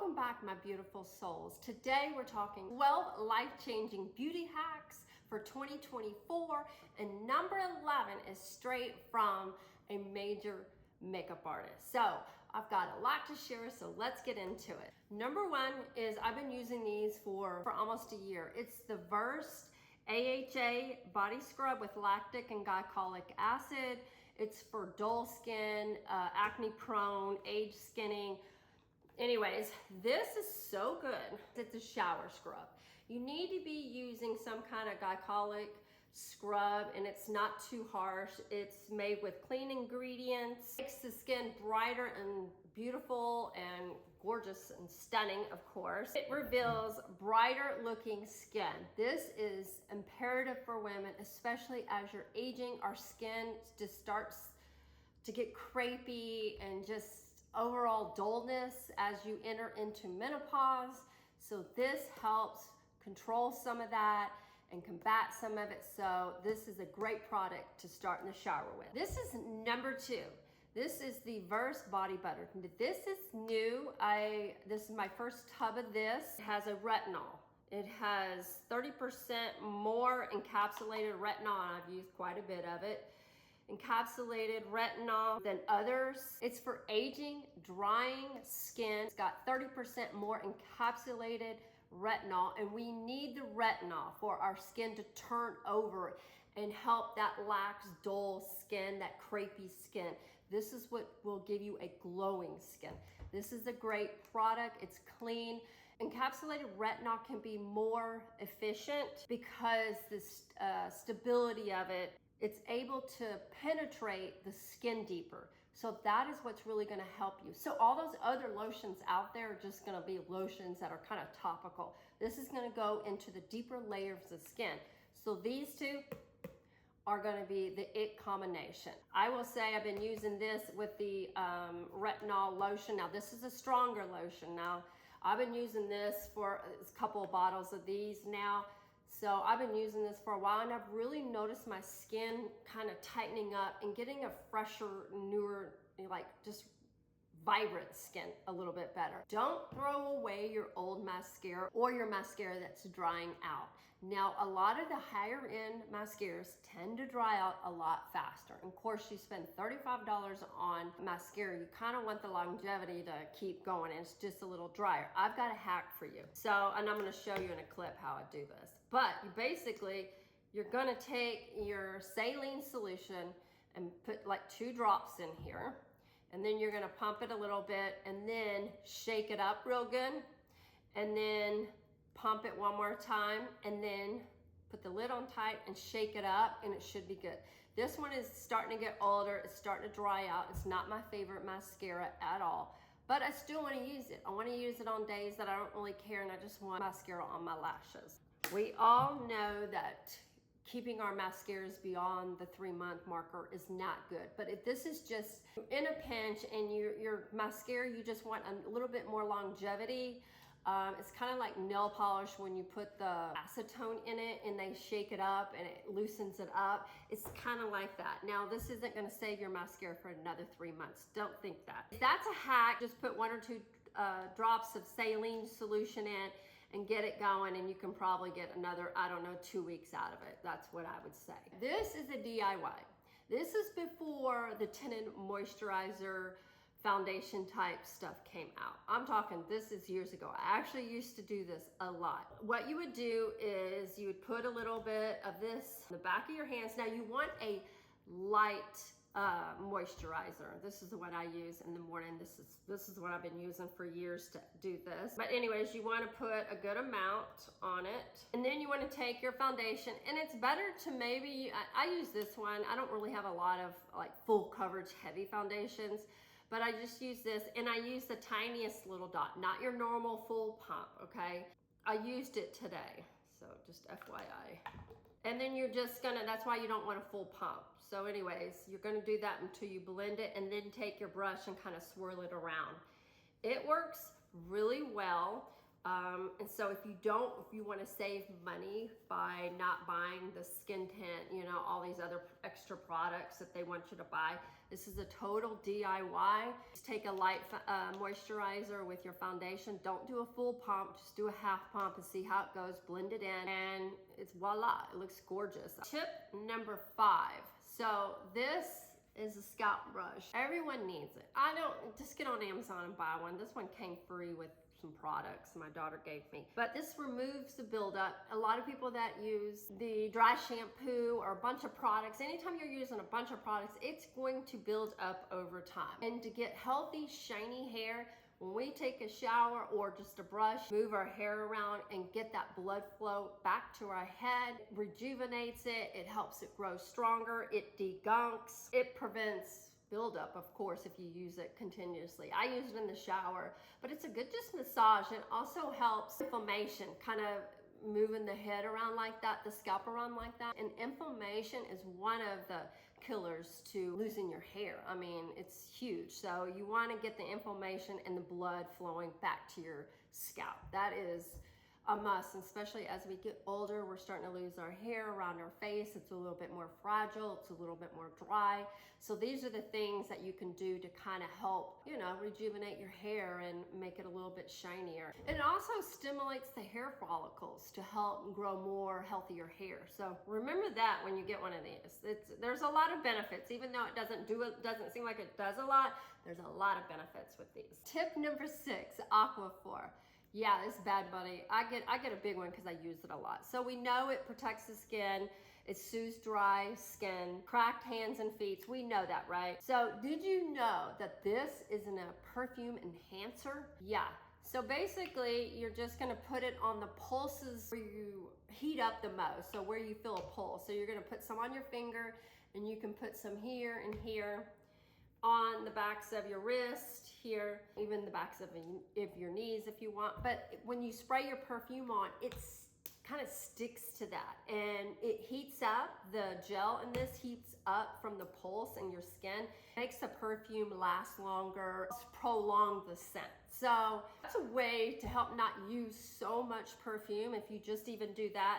Welcome back, my beautiful souls. Today we're talking 12 life-changing beauty hacks for 2024, and number 11 is straight from a major makeup artist. So I've got a lot to share, so let's get into it. Number one is I've been using these for almost a year. It's the Versed AHA body scrub with lactic and glycolic acid. It's for dull skin, acne prone, age skinning. Anyways, this is so good. It's a shower scrub. You need to be using some kind of glycolic scrub, and it's not too harsh. It's made with clean ingredients. Makes the skin brighter and beautiful and gorgeous and stunning, of course. It reveals brighter looking skin. This is imperative for women, especially as you're aging. Our skin just starts to get crepey and just overall dullness as you enter into menopause. So this helps control some of that and combat some of it. So this is a great product to start in the shower with. This is number two. This is the Versed Body Butter. This is new. This is my first tub of this. It has a retinol. It has 30% more encapsulated retinol, and I've used quite a bit of it. Encapsulated retinol than others. It's for aging, drying skin. It's got 30% more encapsulated retinol, and we need the retinol for our skin to turn over and help that lax, dull skin, that crepey skin. This is what will give you a glowing skin. This is a great product. It's clean. Encapsulated retinol can be more efficient because the stability of it, it's able to penetrate the skin deeper. So that is what's really gonna help you. So all those other lotions out there are just gonna be lotions that are kind of topical. This is gonna go into the deeper layers of skin. So these two are gonna be the it combination. I will say I've been using this with the retinol lotion. Now this is a stronger lotion. Now I've been using this for a couple of bottles of these now. So I've been using this for a while, and I've really noticed my skin kind of tightening up and getting a fresher, newer, like just vibrant skin a little bit better. Don't throw away your old mascara or your mascara that's drying out. Now, a lot of the higher end mascaras tend to dry out a lot faster. And of course, you spend $35 on mascara, you kind of want the longevity to keep going, and it's just a little drier. I've got a hack for you. So, and I'm gonna show you in a clip how I do this. But you basically, you're gonna take your saline solution and put like 2 drops in here. And then you're gonna pump it a little bit and then shake it up real good. And then pump it one more time and then put the lid on tight and shake it up, and it should be good. This one is starting to get older. It's starting to dry out. It's not my favorite mascara at all, but I still wanna use it. I wanna use it on days that I don't really care and I just want mascara on my lashes. We all know that keeping our mascaras beyond the 3-month marker is not good. But if this is just in a pinch and your mascara, you just want a little bit more longevity. It's kind of like nail polish when you put the acetone in it and they shake it up and it loosens it up. It's kind of like that. Now, this isn't gonna save your mascara for another 3 months. Don't think that. If that's a hack, just put 1 or 2 drops of saline solution in and get it going, and you can probably get another, I don't know, 2 weeks out of it. That's what I would say. This is a DIY. This is before the tinted moisturizer foundation type stuff came out. I'm talking, this is years ago. I actually used to do this a lot. What you would do is you would put a little bit of this in the back of your hands. Now you want a light moisturizer. This is what I use in the morning. This is what I've been using for years to do this. But anyways, you want to put a good amount on it, and then you want to take your foundation, and it's better to maybe, I use this one. I don't really have a lot of like full coverage heavy foundations, but I just use this, and I use the tiniest little dot, not your normal full pump, okay? I used it today, so just FYI. And then you're just gonna, that's why you don't want a full pump. So anyways, you're gonna do that until you blend it, and then take your brush and kind of swirl it around. It works really well. And so if you want to save money by not buying the skin tint, you know, all these other extra products that they want you to buy, this is a total DIY. Just take a light moisturizer with your foundation. Don't do a full pump, just do a half pump and see how it goes. Blend it in and it's voila, it looks gorgeous. Tip number 5. So this is a scalp brush. Everyone needs it. I don't, just get on Amazon and buy one. This one came free with some products my daughter gave me. But this removes the buildup. A lot of people that use the dry shampoo or a bunch of products, anytime you're using a bunch of products, it's going to build up over time. And to get healthy, shiny hair, when we take a shower or just a brush, move our hair around and get that blood flow back to our head, rejuvenates it, it helps it grow stronger, it degunks, it prevents buildup, of course, if you use it continuously. I use it in the shower, but it's a good just massage. It also helps inflammation, kind of moving the head around like that, the scalp around like that. And inflammation is one of the killers to losing your hair. I mean, it's huge. So you want to get the inflammation and the blood flowing back to your scalp. That is a must, especially as we get older. We're starting to lose our hair around our face. It's a little bit more fragile. It's a little bit more dry. So these are the things that you can do to kind of help, you know, rejuvenate your hair and make it a little bit shinier. It also stimulates the hair follicles to help grow more healthier hair. So remember that when you get one of these. There's a lot of benefits, even though it doesn't seem like it does a lot. There's a lot of benefits with these. Tip number 6, Aquaphor. Yeah, this bad buddy. I get a big one because I use it a lot. So we know it protects the skin. It soothes dry skin, cracked hands and feet. We know that, right? So did you know that this isn't a perfume enhancer? Yeah. So basically, you're just gonna put it on the pulses where you heat up the most, so where you feel a pulse. So you're gonna put some on your finger, and you can put some here and here, on the backs of your wrist, here, even the backs of your knees if you want. But when you spray your perfume on, it's kind of sticks to that and it heats up. The gel in this heats up from the pulse in your skin, makes the perfume last longer, prolong the scent. So that's a way to help not use so much perfume. If you just even do that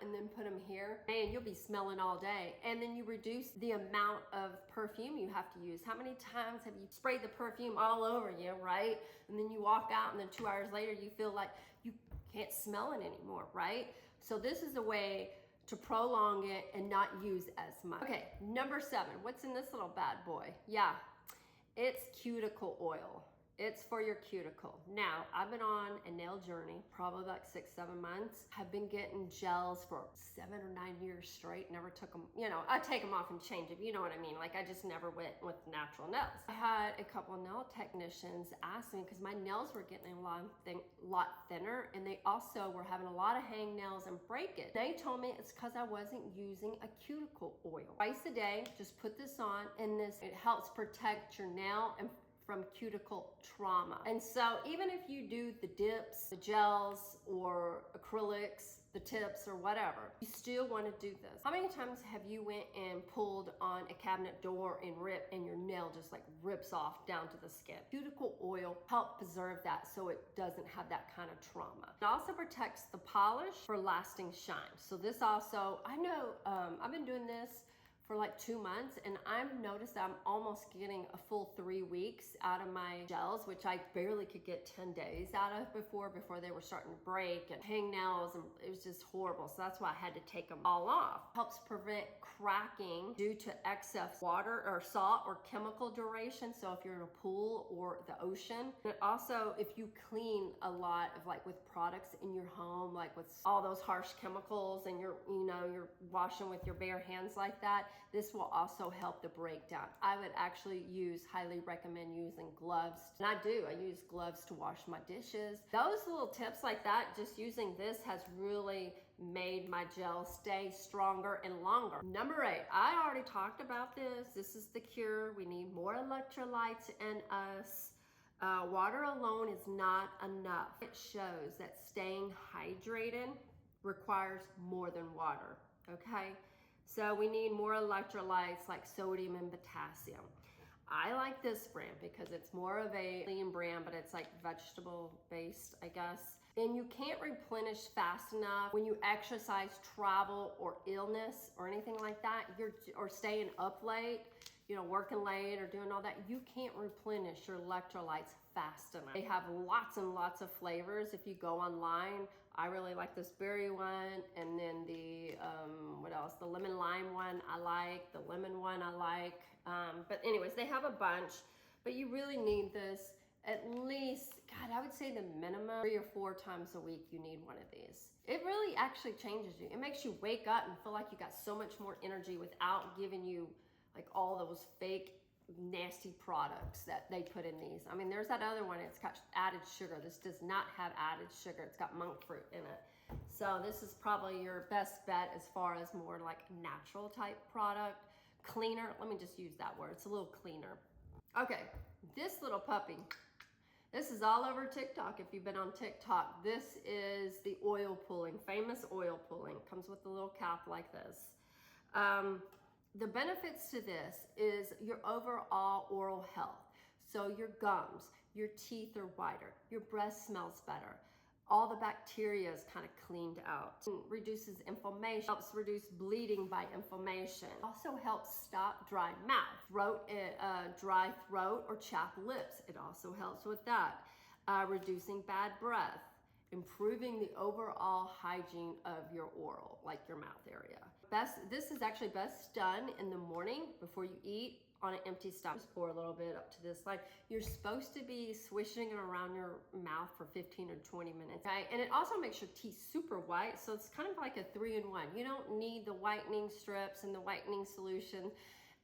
and then put them here, man, you'll be smelling all day. And then you reduce the amount of perfume you have to use. How many times have you sprayed the perfume all over you, right? And then you walk out and then 2 hours later you feel like you can't smell it anymore, right? So this is a way to prolong it and not use as much. Okay, number 7, what's in this little bad boy? Yeah, it's cuticle oil. It's for your cuticle. Now, I've been on a nail journey, probably like 6-7 months. I've been getting gels for 7 or 9 years straight, never took them, you know, I take them off and change them, you know what I mean? Like I just never went with natural nails. I had a couple of nail technicians ask me, because my nails were getting a lot thinner, and they also were having a lot of hangnails and breakage. They told me it's because I wasn't using a cuticle oil. Twice a day, just put this on, and it helps protect your nail and from cuticle trauma. And so even if you do the dips, the gels, or acrylics, the tips or whatever, you still want to do this. How many times have you went and pulled on a cabinet door and your nail just like rips off down to the skin? Cuticle oil helps preserve that so it doesn't have that kind of trauma. It also protects the polish for lasting shine. So this also, I know I've been doing this for like 2 months, and I've noticed I'm almost getting a full 3 weeks out of my gels, which I barely could get 10 days out of before they were starting to break and hang nails, and it was just horrible. So that's why I had to take them all off. Helps prevent cracking due to excess water or salt or chemical duration. So if you're in a pool or the ocean. But also if you clean a lot of like with products in your home, like with all those harsh chemicals, and you're washing with your bare hands like that, this will also help the breakdown. I would actually highly recommend using gloves. And I use gloves to wash my dishes. Those little tips like that, just using this has really made my gel stay stronger and longer. Number 8, I already talked about this. This is the cure. We need more electrolytes in us. Water alone is not enough. It shows that staying hydrated requires more than water, okay? So we need more electrolytes like sodium and potassium. I like this brand because it's more of a lean brand, but it's like vegetable based, I guess. and you can't replenish fast enough when you exercise, travel, or illness or anything like that, or staying up late, working late or doing all that, you can't replenish your electrolytes fast enough. They have lots and lots of flavors. If you go online, I really like this berry one, and then the, what else? The lemon lime one I like, the lemon one I like. But anyways, they have a bunch, but you really need this at least, God, I would say the minimum 3 or 4 times a week you need one of these. It really actually changes you. It makes you wake up and feel like you got so much more energy without giving you like all those fake nasty products that they put in these. I mean, there's that other one, it's got added sugar. This does not have added sugar. It's got monk fruit in it. So this is probably your best bet as far as more like natural type product. Cleaner, let me just use that word. It's a little cleaner. Okay, this little puppy, this is all over TikTok if you've been on TikTok. This is the oil pulling, famous oil pulling. Comes with a little cap like this. The benefits to this is your overall oral health. So your gums, your teeth are whiter, your breath smells better. All the bacteria is kind of cleaned out. It reduces inflammation, helps reduce bleeding by inflammation. Also helps stop dry mouth, dry throat or chapped lips. It also helps with that. Reducing bad breath, improving the overall hygiene of your oral, like your mouth area. This is actually best done in the morning before you eat on an empty stomach. Just pour a little bit up to this side. You're supposed to be swishing it around your mouth for 15 or 20 minutes. Okay? And it also makes your teeth super white, so it's kind of like a 3-in-1. You don't need the whitening strips and the whitening solution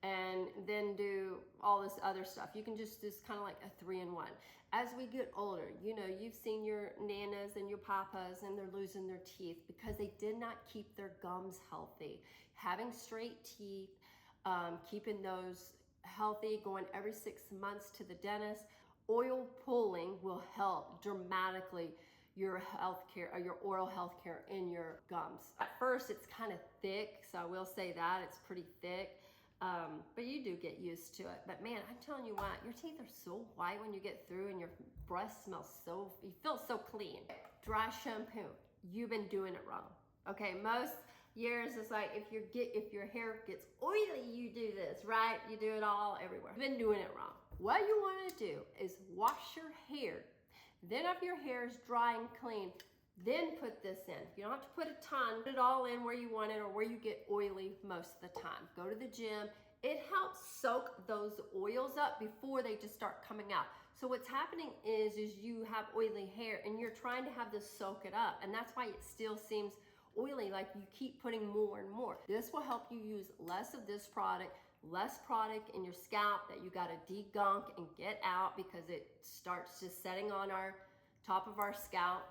and then do all this other stuff. You can just kind of like a 3-in-1. As we get older, you've seen your nanas and your papas, and they're losing their teeth because they did not keep their gums healthy. Having straight teeth, keeping those healthy, going every 6 months to the dentist. Oil pulling will help dramatically your healthcare, or your oral health care in your gums. At first, it's kind of thick, so I will say that it's pretty thick. But you do get used to it. But man, I'm telling you what, your teeth are so white when you get through, and your breath smells you feel so clean. Dry shampoo, you've been doing it wrong. Okay, most years it's like if your hair gets oily, you do this, right? You do it all everywhere. You've been doing it wrong. What you want to do is wash your hair. Then if your hair is dry and clean, then put this in. You don't have to put a ton. Put it all in where you want it or where you get oily most of the time. Go to the gym. It helps soak those oils up before they just start coming out. So what's happening is you have oily hair and you're trying to have this soak it up. And that's why it still seems oily, like you keep putting more and more. This will help you use less of this product, less product in your scalp that you gotta degunk and get out because it starts just setting on our top of our scalp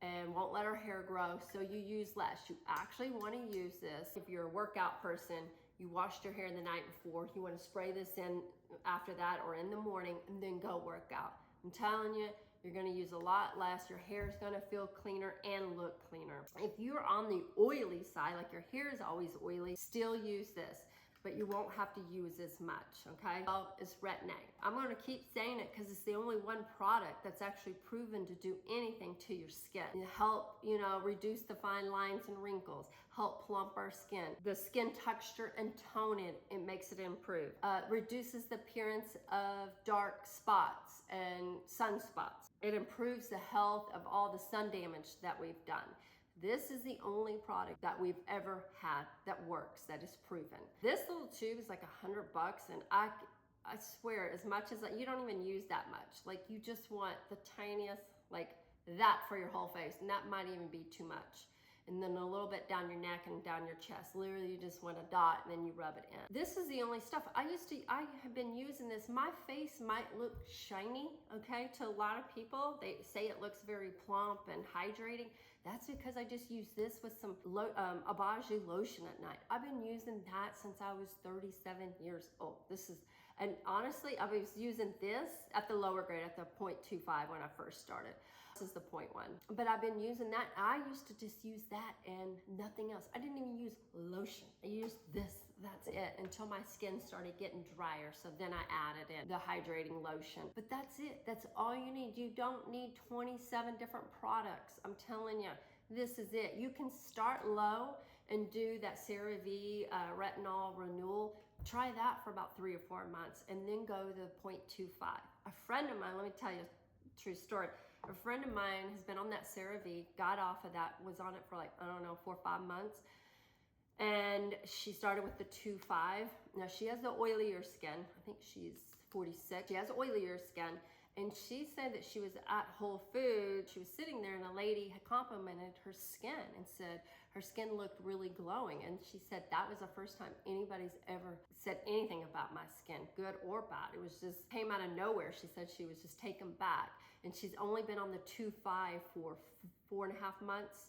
and won't let our hair grow, so you use less. You actually want to use this if you're a workout person. You washed your hair the night before, you want to spray this in after that or in the morning and then go work out. I'm telling you, you're going to use a lot less. Your hair is going to feel cleaner and look cleaner. If you're on the oily side, like your hair is always oily, still use this, but you won't have to use as much, okay? Well, it's retin-A. I'm gonna keep saying it because it's the only one product that's actually proven to do anything to your skin. It help, reduce the fine lines and wrinkles, help plump our skin. The skin texture and tone it makes it improve. Reduces the appearance of dark spots and sunspots. It improves the health of all the sun damage that we've done. This is the only product that we've ever had that works, that is proven. This little tube is like $100, and I swear, as much as you don't even use that much. Like you just want the tiniest, like that for your whole face, and that might even be too much. And then a little bit down your neck and down your chest. Literally, you just want a dot and then you rub it in. This is the only stuff. I have been using this. My face might look shiny, okay, to a lot of people. They say it looks very plump and hydrating. That's because I just use this with some Abaju lotion at night. I've been using that since I was 37 years old. This is And honestly, I was using this at the lower grade, at the 0.25 when I first started. This is the 0.1. But I've been using that. I used to just use that and nothing else. I didn't even use lotion. I used this, that's it, until my skin started getting drier. So then I added in the hydrating lotion. But that's it. That's all you need. You don't need 27 different products. I'm telling you. This is it. You can start low and do that CeraVe retinol renewal. Try that for about 3 or 4 months and then go to 0.25. A friend of mine, let me tell you a true story. A friend of mine has been on that CeraVe, got off of that, was on it for like, I don't know, 4 or 5 months. And she started with the 2.5. Now she has the oilier skin. I think she's 46. She has oilier skin. And she said that she was at Whole Foods. She was sitting there and a lady had complimented her skin and said her skin looked really glowing. And she said that was the first time anybody's ever said anything about my skin, good or bad. It was just came out of nowhere. She said she was just taken back. And she's only been on the 2.5 for 4.5 months.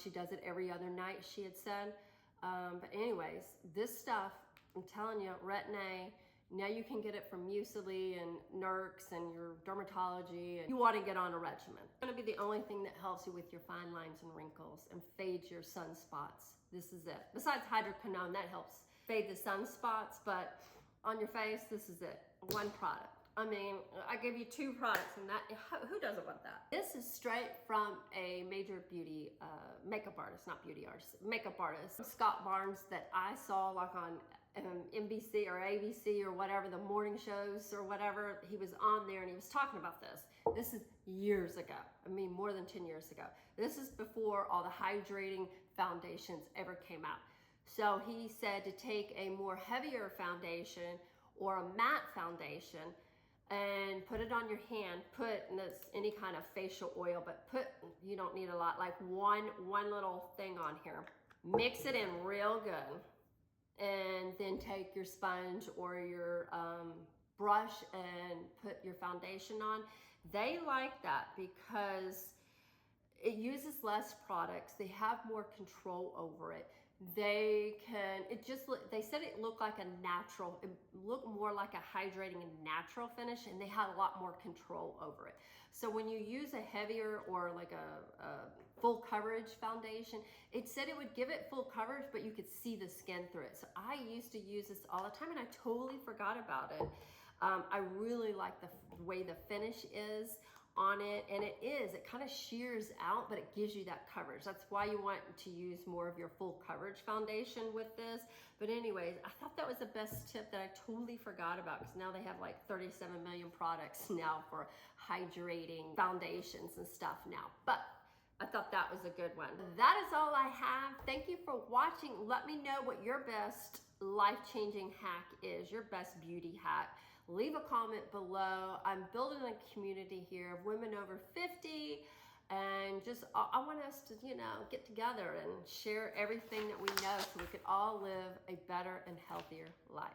She does it every other night, she had said. But anyways, this stuff, I'm telling you, Retin-A, now you can get it from Muesli and Nurx and your dermatology, and you want to get on a regimen. It's going to be the only thing that helps you with your fine lines and wrinkles and fades your sunspots. This is it. Besides hydroquinone, that helps fade the sunspots, but on your face, this is it. One product. I mean, I give you 2 products and that, who doesn't want that? This is straight from a major beauty makeup artist, not beauty artist, makeup artist, Scott Barnes, that I saw like on NBC or ABC or whatever, the morning shows or whatever. He was on there and he was talking about this. This is years ago. I mean, more than 10 years ago. This is before all the hydrating foundations ever came out. So he said to take a more heavier foundation or a matte foundation and put it on your hand, put any kind of facial oil, but you don't need a lot, like one little thing on here. Mix it in real good. And then take your sponge or your brush and put your foundation on. They like that because it uses less products. They have more control over it. They said it looked like a natural, it looked more like a hydrating and natural finish, and they had a lot more control over it. So when you use a heavier or like a full coverage foundation, it said it would give it full coverage, but you could see the skin through it. So I used to use this all the time and I totally forgot about it. I really like the way the finish is on it, and it kind of shears out, but it gives you that coverage. That's why you want to use more of your full coverage foundation with this. But anyways, I thought that was the best tip that I totally forgot about, because now they have like 37 million products now for hydrating foundations and stuff now. But I thought that was a good one. That is all I have. Thank you for watching. Let me know what your best life-changing hack is, your best beauty hack. Leave a comment below. I'm building a community here of women over 50, and just I want us to, get together and share everything that we know so we could all live a better and healthier life.